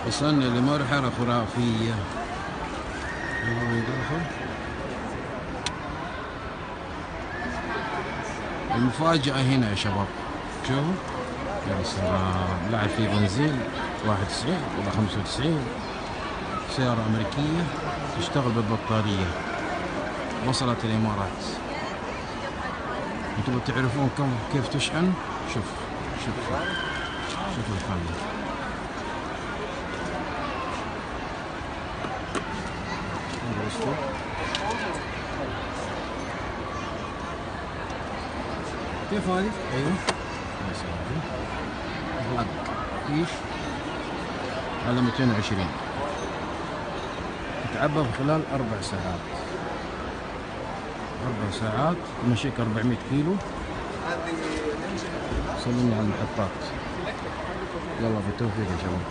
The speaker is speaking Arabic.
وصلنا لمرحلة خرافية. المفاجأة هنا يا شباب، شوفوا يا سلام، لا في بنزين 91 ولا 95. سيارة أمريكية تشتغل بالبطارية، وصلت الإمارات. انتم تعرفون كيف تشحن؟ شوف الفن. كيف هذه؟ ايوه حق فيش على 220 تتعبى في خلال 4 ساعات. 4 ساعات تمشيك 400 كيلو. صلوني على المحطات. يلا بالتوفيق يا شباب.